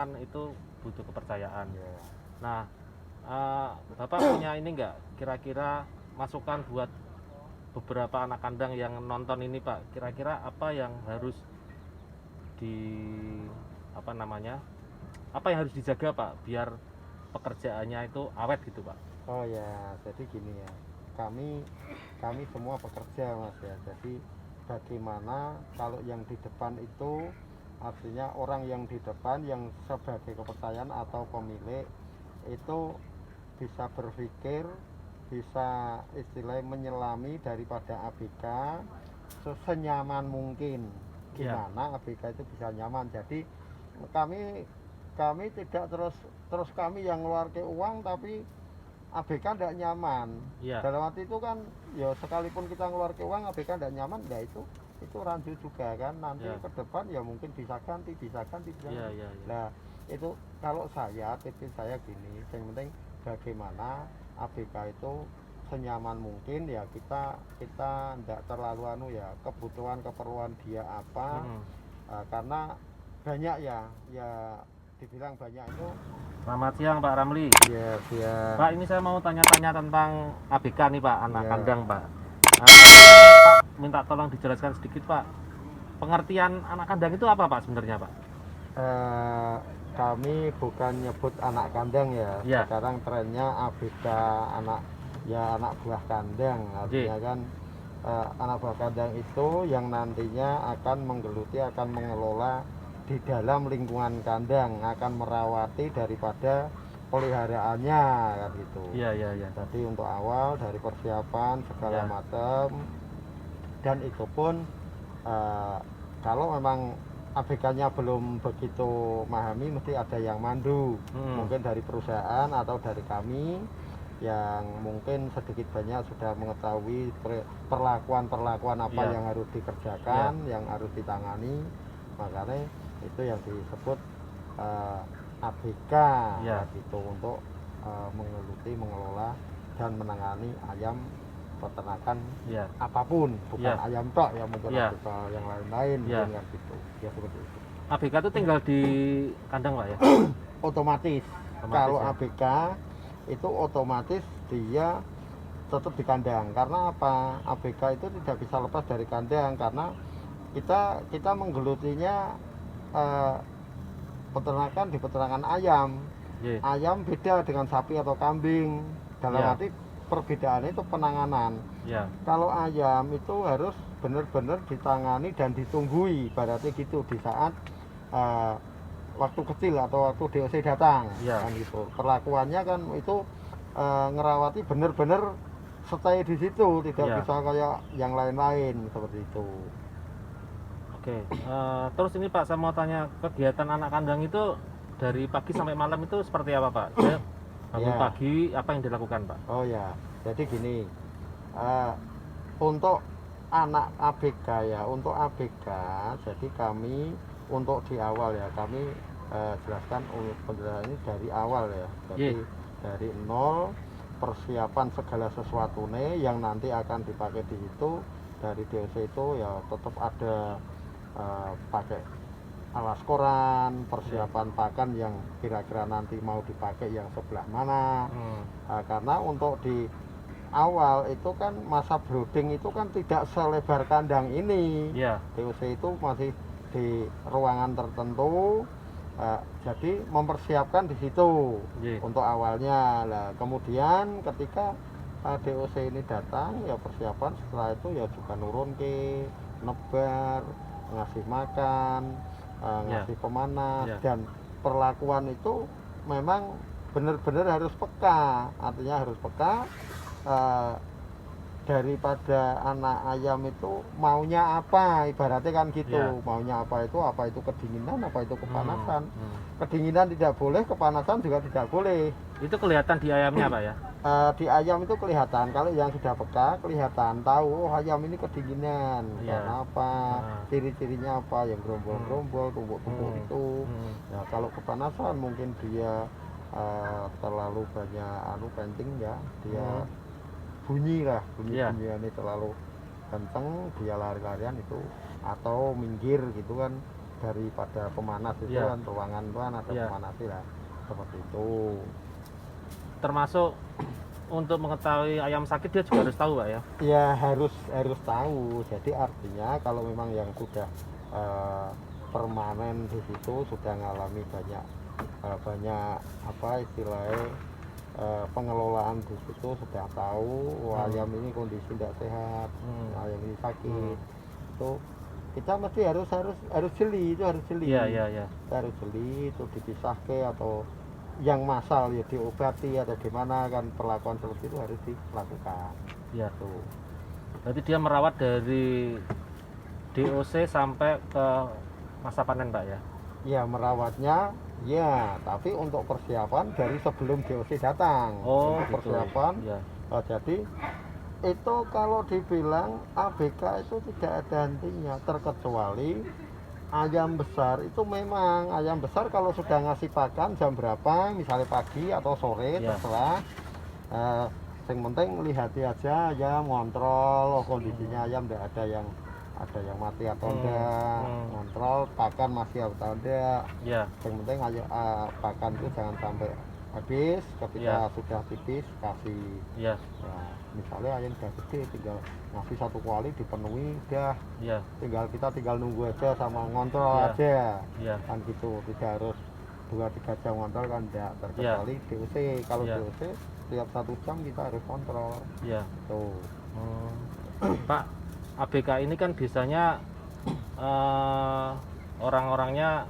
kan itu butuh kepercayaan. Ya. Nah, Bapak punya ini enggak kira-kira masukan buat beberapa anak kandang yang nonton ini Pak? Kira-kira apa yang harus di apa namanya? Apa yang harus dijaga Pak biar pekerjaannya itu awet gitu Pak? Oh ya, jadi gini ya. Kami semua pekerja Mas ya. Jadi bagaimana kalau yang di depan itu artinya orang yang di depan yang sebagai kepercayaan atau pemilik itu bisa berpikir, bisa istilahnya menyelami daripada ABK senyaman mungkin. Ya. Gimana ABK itu bisa nyaman. Jadi kami tidak terus kami yang ngeluarkan uang tapi ABK tidak nyaman. Ya. Dalam arti itu kan ya sekalipun kita ngeluarkan uang ABK tidak nyaman, ya itu rancu juga kan. Nanti Ya. ke depan ya mungkin bisa ganti. Ya, ya, ya. Nah itu kalau tips saya gini, yang penting bagaimana ABK itu senyaman mungkin ya kita tidak terlalu kebutuhan keperluan dia apa. Karena banyak ya dibilang banyak itu. Selamat siang Pak Ramli. Ya, siang. Pak, ini saya mau tanya-tanya tentang ABK nih Pak, anak kandang Pak. Pak, minta tolong dijelaskan sedikit Pak. Pengertian anak kandang itu apa Pak sebenarnya Pak? Kami bukan nyebut anak kandang ya. Ya. Sekarang trennya ABK anak buah kandang. Artinya kan anak buah kandang itu yang nantinya akan menggeluti, akan mengelola di dalam lingkungan kandang, akan merawati daripada peliharaannya kan gitu. Iya, iya, iya. Jadi untuk awal dari persiapan segala macam, dan itu pun kalau memang ABK-nya belum begitu memahami, mesti ada yang mandu, mungkin dari perusahaan atau dari kami yang mungkin sedikit banyak sudah mengetahui perlakuan apa yang harus dikerjakan, yang harus ditangani. Makanya itu yang disebut ABK gitu, untuk menggeluti, mengelola dan menangani ayam peternakan apapun, bukan ayam tok ya, mungkin ABK yang lain-lain mungkin gitu. Ya seperti itu. ABK itu tinggal di kandang Pak ya? Otomatis kalau ABK itu otomatis dia tetap di kandang. Karena apa? ABK itu tidak bisa lepas dari kandang karena kita menggelutinya di peternakan ayam. Ayam beda dengan sapi atau kambing. Dalam arti perbedaannya itu penanganan. Kalau ayam itu harus benar-benar ditangani dan ditunggui, berarti gitu, di saat waktu kecil atau waktu DOC datang kan gitu. Perlakuannya kan itu ngerawati benar-benar stay di situ, tidak bisa kayak yang lain-lain seperti itu. Oke, terus ini Pak, saya mau tanya, kegiatan anak kandang itu dari pagi sampai malam itu seperti apa Pak? Bangun pagi, apa yang dilakukan Pak? Oh ya, jadi gini, untuk anak ABK untuk ABK, jadi kami untuk di awal ya, kami jelaskan penjelasan ini dari awal ya, jadi dari nol, persiapan segala sesuatu yang nanti akan dipakai di situ. Dari DOC itu ya tetap ada pakai alas koran, persiapan pakan yang kira-kira nanti mau dipakai yang sebelah mana. Karena untuk di awal itu kan masa brooding itu kan tidak selebar kandang ini. DOC itu masih di ruangan tertentu, jadi mempersiapkan di situ untuk awalnya. Nah, kemudian ketika DOC ini datang ya persiapan, setelah itu ya juga nurun ke nebar, ngasih makan, ngasih pemanas, dan perlakuan itu memang benar-benar harus peka. Artinya harus peka, daripada anak ayam itu maunya apa, ibaratnya kan gitu. Maunya apa itu kedinginan, apa itu kepanasan. Kedinginan tidak boleh, kepanasan juga tidak boleh. Itu kelihatan di ayamnya Pak ya? Di ayam itu kelihatan, kalau yang sudah peka kelihatan, tahu oh ayam ini kedinginan karena apa, ciri-cirinya apa, yang gerombol-gerombol, tumbuk-tumbuk itu. Ya kalau kepanasan mungkin dia terlalu banyak penting ya, dia bunyinya ini terlalu kenceng, dia lari-larian itu, atau minggir gitu kan. daripada pemanas itu Iya. kan ruangan itu kan ada Iya. pemanas lah seperti itu. Termasuk untuk mengetahui ayam sakit dia juga harus tahu Pak ya. Ya harus tahu. Jadi artinya kalau memang yang sudah permanen di situ sudah mengalami banyak apa istilahnya pengelolaan di situ sudah tahu ayam ini kondisi tidak sehat, ayam ini sakit, itu kita mesti harus jeli, itu harus jeli. Iya. Kita harus jeli itu dipisahkan atau yang masal ya diobati atau gimana kan perlakuan seperti itu harus dilakukan. Iya. Tuh. Berarti dia merawat dari DOC sampai ke masa panen Pak ya. Ya merawatnya ya, tapi untuk persiapan dari sebelum DOC datang. Oh, untuk gitu. persiapan. Ya. Jadi itu kalau dibilang ABK itu tidak ada hentinya terkecuali ayam besar itu memang ayam besar kalau sudah ngasih pakan jam berapa misalnya pagi atau sore Ya. terserah yang penting lihati aja ayam ngontrol kondisinya ayam tidak ada yang mati atau enggak ngontrol pakan masih atau enggak Ya. yang penting pakan itu jangan sampai habis ketika Ya. sudah tipis kasih Ya. nah, misalnya ayam sudah gede tinggal ngasih satu kuali dipenuhi udah Ya. kita tinggal nunggu aja sama ngontrol Ya. aja Ya. kan gitu tidak harus 2-3 jam ngontrol kan enggak terkecuali DOC kalau Ya. DOC tiap 1 jam kita harus kontrol Ya. tuh. Pak, ABK ini kan biasanya orang-orangnya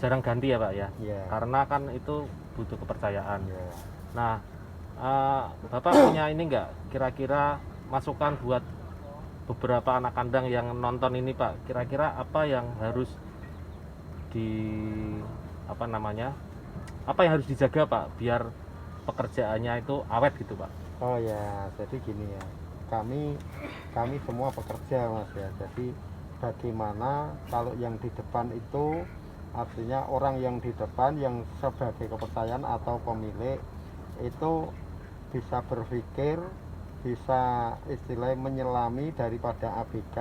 jarang ganti ya Pak ya. Ya. Karena kan itu butuh kepercayaan. Ya. Nah, Bapak punya ini enggak kira-kira masukan buat beberapa anak kandang yang nonton ini Pak? Kira-kira apa yang harus apa yang harus dijaga Pak biar pekerjaannya itu awet gitu Pak? Oh ya, jadi gini ya. Kami semua pekerja Mas ya. Jadi bagaimana kalau yang di depan itu artinya orang yang di depan yang sebagai kepercayaan atau pemilik itu bisa berpikir, bisa istilahnya menyelami daripada ABK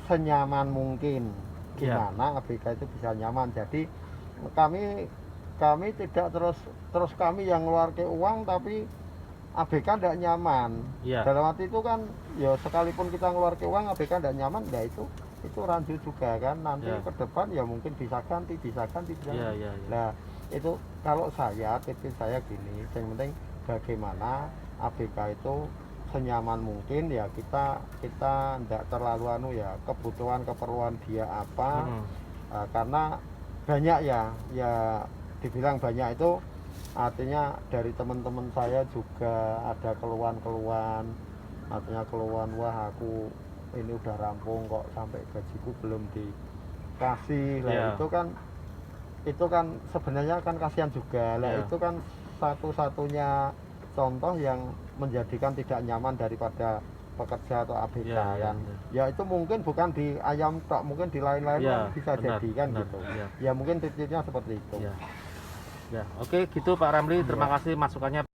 senyaman mungkin. Gimana ABK itu bisa nyaman. Jadi kami tidak terus kami yang ngeluar ke uang tapi ABK tidak nyaman. Dalam arti itu kan ya sekalipun kita ngeluar ke uang ABK tidak nyaman ya itu lanjut juga kan nanti ke depan ya mungkin bisa ganti. Nah itu kalau tips saya gini yang penting bagaimana ABK itu senyaman mungkin ya kita tidak terlalu kebutuhan keperluan dia apa karena banyak ya dibilang banyak itu artinya dari teman-teman saya juga ada keluhan artinya keluhan wah aku ini udah rampung kok sampai gajiku belum dikasih lah itu kan sebenarnya kan kasihan juga lah itu kan satu-satunya contoh yang menjadikan tidak nyaman daripada pekerja atau ABK kan ya itu mungkin bukan di ayam tak mungkin di lain-lain bisa jadi kan gitu ya mungkin titiknya seperti itu ya oke gitu Pak Ramli terima kasih masukannya.